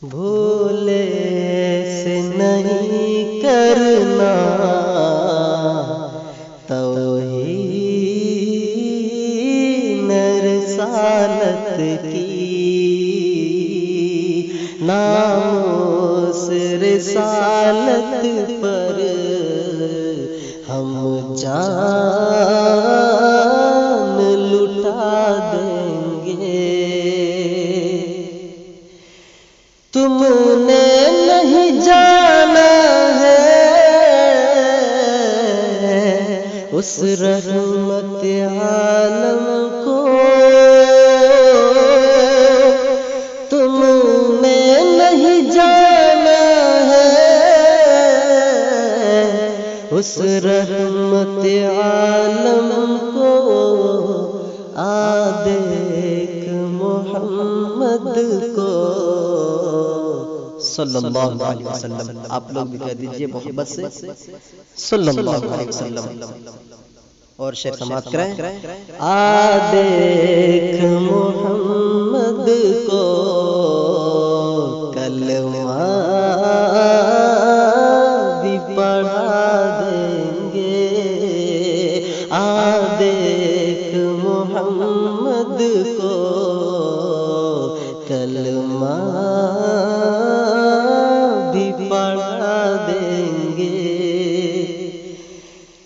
بھولے سے نہیں کرنا توہین رسالت کی، ناموس رسالت پر ہم جان لٹا دیں گے۔ تم نے نہیں جانا ہے اس رحمت عالم کو، تم نے نہیں جانا ہے اس رحمت عالم کو، آ دیکھ محمد کو صلی اللہ علیہ وسلم۔ آپ لوگ بھی کہہ دیجئے محبت سے صلی اللہ علیہ وسلم، اور شیخ سماعت کریں۔ آ دیکھ محمد کو کلمہ بھی پڑھا دیں گے، آ دیکھ محمد کو کلمہ بھی پڑھا دیں گے۔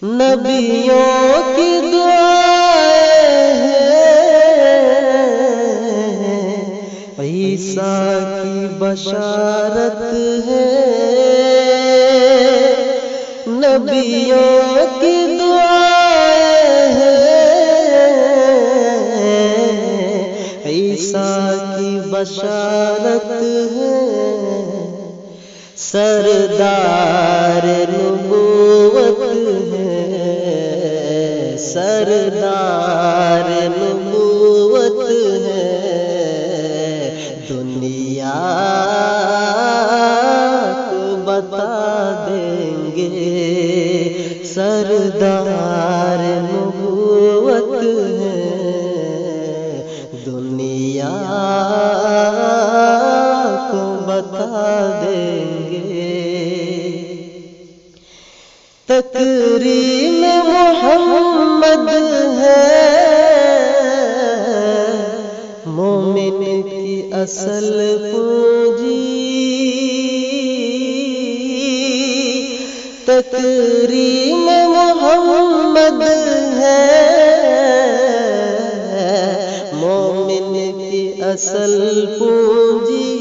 نبیوں کی دعائیں ہیں، عیسیٰ کی بشارت ہے، نبیوں کی دعائیں ہیں، عیسیٰ کی بشارت ہے، سردار نبوت ہے، سردار نبوت ہے، دنیا کو بتا دیں گے، سردار نبوت ہے، دنیا کو بتا دیں گے۔ تکریم محمد ہے مومن کی اصل پونجی، تکریم محمد ہے مومن کی اصل پونجی،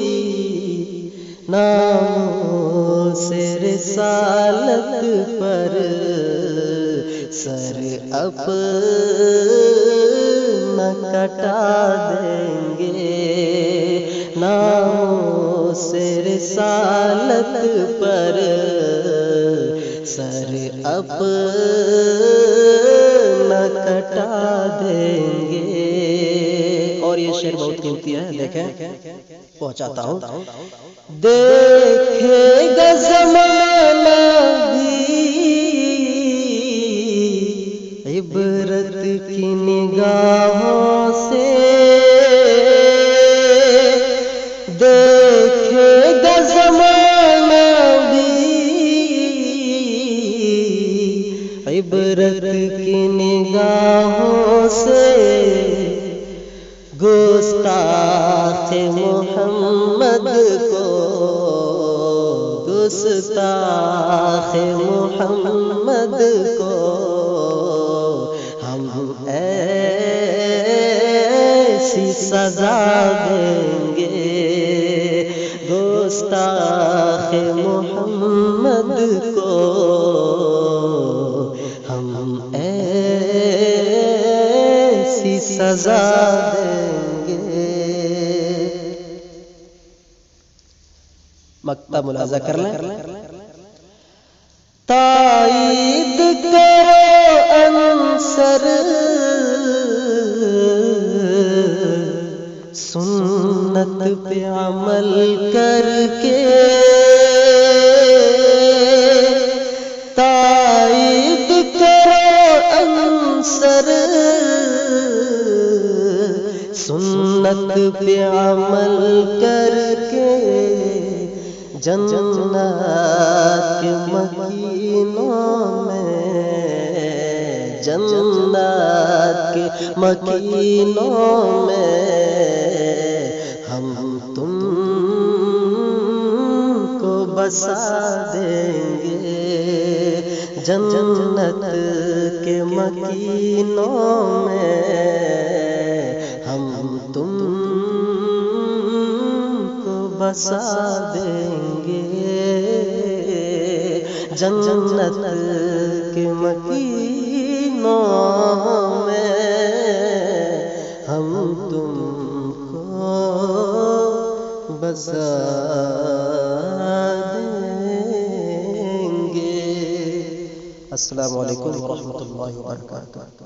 ناموس رسالت پر سر اپنا کٹا دیں گے، ناموس رسالت پر سر اپنا کٹا دیں گے۔ اور یہ شعر بہت قیمتی ہے، دیکھیں پہنچاتا ہوں۔ دیکھے گا زمانہ بھی عبرت کی نگاہوں سے، دیکھے گا زمانہ بھی عبرت کی نگاہوں سے، گستاخ محمد کو، گستاخ محمد کو ہم ایسی سزا دیں گے، گستاخ محمد کو ہم ایسی سزا دیں گے۔ مقطع ملاحظہ کر لیں۔ تائید کرو انصر سنت پہ عمل کر کے، تائید کرو انصر سنت پہ عمل کر کے، جنت کے مکینوں میں، جنت کے مکینوں میں ہم تم کو بسا دیں گے، جنت کے مکینوں میں ہم تم کو بسا دیں گے، جنت کے مکینوں میں ہم تم کو بسا دیں گے۔ السلام علیکم ورحمۃ اللہ وبرکاتہ۔